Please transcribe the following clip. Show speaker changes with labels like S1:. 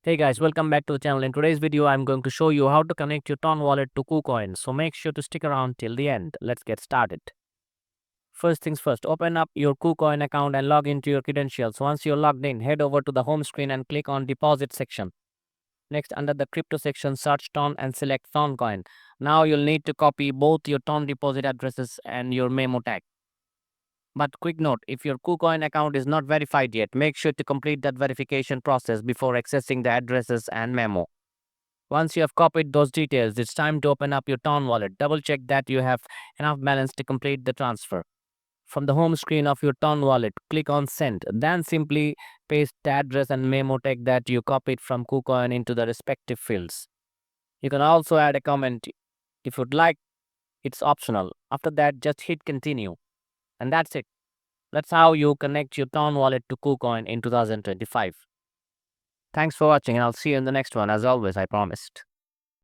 S1: Hey guys, welcome back to the channel. In today's video, I'm going to show you how to connect your Ton wallet to Kucoin. So make sure to stick around till the end. Let's get started. First things first, open up your Kucoin account and log into your credentials. Once you're logged in, head over to the home screen and click on deposit section. Next, under the crypto section, search Ton and select Ton coin. Now you'll need to copy both your Ton deposit addresses and your memo tag. But quick note, if your KuCoin account is not verified yet, make sure to complete that verification process before accessing the addresses and memo. Once you have copied those details, it's time to open up your Ton wallet. Double check that you have enough balance to complete the transfer. From the home screen of your Ton wallet, click on Send. Then simply paste the address and memo tag that you copied from KuCoin into the respective fields. You can also add a comment if you'd like. It's optional. After that, just hit continue. And that's it. That's how you connect your Ton wallet to KuCoin in 2025. Thanks for watching, and I'll see you in the next one. As always, I promised.